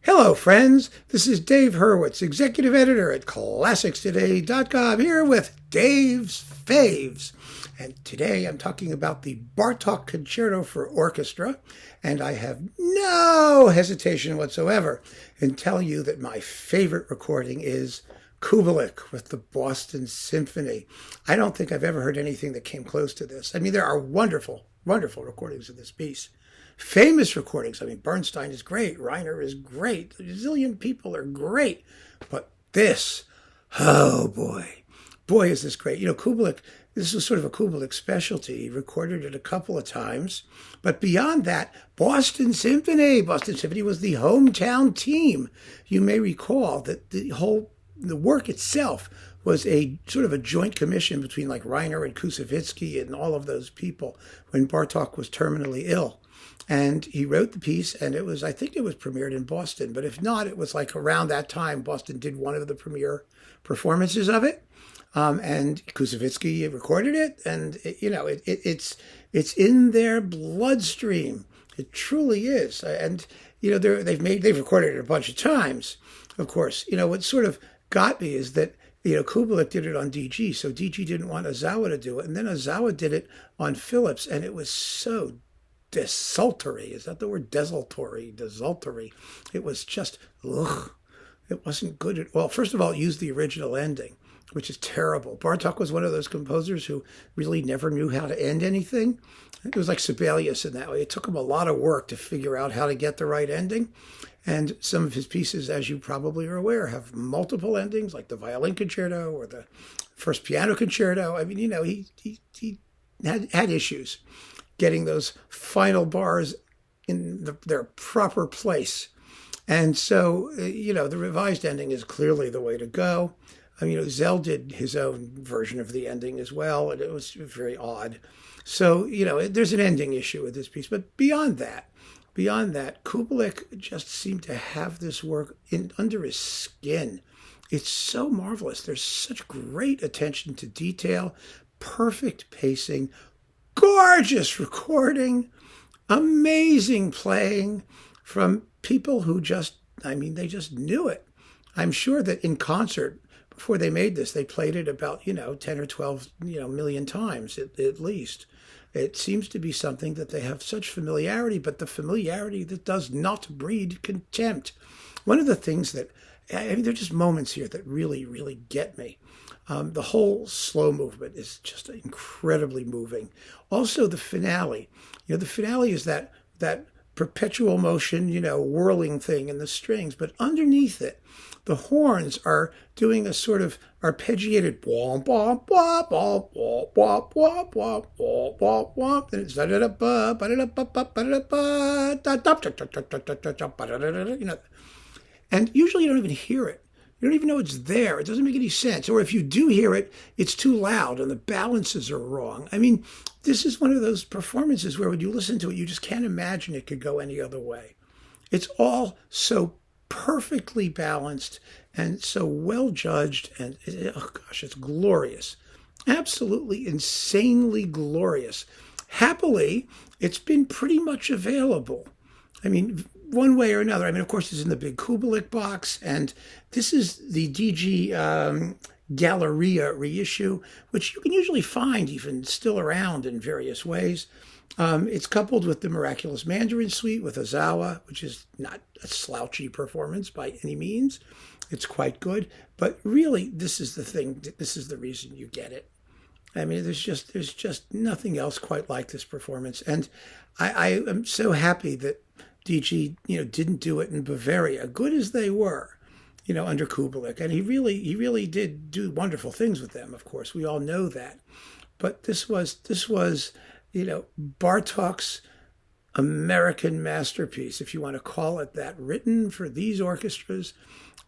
Hello, friends. This is Dave Hurwitz, executive editor at ClassicsToday.com, here with Dave's Faves. And today I'm talking about the Bartók Concerto for Orchestra, and I have no hesitation whatsoever in telling you that my favorite recording is Kubelik with the Boston Symphony. I don't think I've ever heard anything that came close to this. I mean, there are wonderful, wonderful recordings of this piece. Famous recordings. I mean, Bernstein is great. Reiner is great. A zillion people are great. But this, oh boy. Boy, is this great. You know, Kubelik, this was sort of a Kubelik specialty. He recorded it a couple of times. But beyond that, Boston Symphony. Boston Symphony was the hometown team. You may recall that the work itself was a sort of a joint commission between like Reiner and Kusevitsky and all of those people when Bartók was terminally ill. And he wrote the piece, and I think it was premiered in Boston. But if not, it was like around that time, Boston did one of the premiere performances of it. And Kusevitsky recorded it, and it's in their bloodstream. It truly is. And, they've recorded it a bunch of times, of course. What sort of got me is that, Kubelik did it on DG, so DG didn't want Ozawa to do it. And then Ozawa did it on Phillips, and it was so desultory. Is that the word? Desultory. It was just, ugh. It wasn't good at all. First of all, it used the original ending, which is terrible. Bartók was one of those composers who really never knew how to end anything. It was like Sibelius in that way. It took him a lot of work to figure out how to get the right ending. And some of his pieces, as you probably are aware, have multiple endings, like the violin concerto or the first piano concerto. I mean, he had issues getting those final bars in their proper place. And so, the revised ending is clearly the way to go. I mean, Zell did his own version of the ending as well, and it was very odd. So, there's an ending issue with this piece. But beyond that, Kubelik just seemed to have this work under his skin. It's so marvelous. There's such great attention to detail, perfect pacing, gorgeous recording, amazing playing from people who they just knew it. I'm sure that in concert, before they made this, they played it about, 10 or 12, million times at least. It seems to be something that they have such familiarity, but the familiarity that does not breed contempt. One of the things that, there are just moments here that really, really get me. The whole slow movement is just incredibly moving. Also, the finale. The finale is that perpetual motion, whirling thing in the strings. But underneath it, the horns are doing a sort of arpeggiated womp, womp, womp, womp, womp, womp, womp, womp, womp, womp, womp. And it's and usually you don't even hear it. You don't even know it's there. It doesn't make any sense. Or if you do hear it, it's too loud and the balances are wrong. I mean, this is one of those performances where when you listen to it, you just can't imagine it could go any other way. It's all so perfectly balanced and so well judged. And it's glorious. Absolutely insanely glorious. Happily, it's been pretty much available. I mean, one way or another. I mean, of course, it's in the big Kubelik box, and this is the DG Galleria reissue, which you can usually find even still around in various ways. It's coupled with the Miraculous Mandarin Suite with Ozawa, which is not a slouchy performance by any means. It's quite good, but really, this is the thing. This is the reason you get it. I mean, there's just nothing else quite like this performance, and I am so happy that DG, didn't do it in Bavaria, good as they were, under Kubelik. And he really did do wonderful things with them, of course. We all know that. But this was Bartók's American masterpiece, if you want to call it that, written for these orchestras.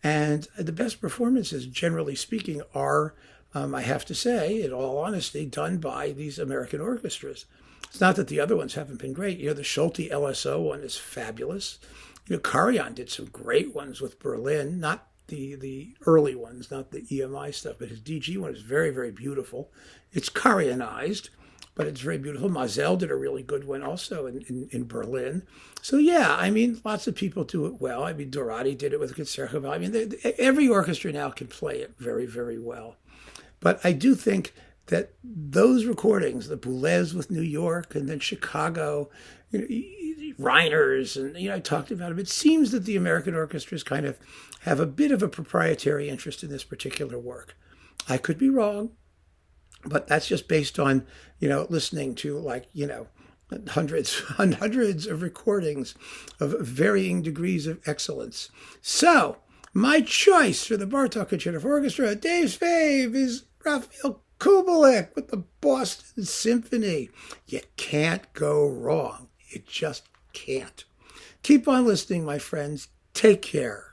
And the best performances, generally speaking, are, I have to say, in all honesty, done by these American orchestras. It's not that the other ones haven't been great. The Schulte LSO one is fabulous. Karajan did some great ones with Berlin, not the early ones, not the EMI stuff, but his DG one is very, very beautiful. It's Karajanized, but it's very beautiful. Mazel did a really good one also in Berlin. So yeah, I mean, lots of people do it well. I mean, Dorati did it with Concerto. I mean, every orchestra now can play it very, very well. But I do think that those recordings, the Boulez with New York and then Chicago, Reiner's, and I talked about them. It seems that the American orchestras kind of have a bit of a proprietary interest in this particular work. I could be wrong, but that's just based on listening to hundreds of recordings of varying degrees of excellence. So my choice for the Bartók Concerto for Orchestra, Dave's fave, is Rafael Kubelik with the Boston Symphony. You can't go wrong. You just can't. Keep on listening, my friends. Take care.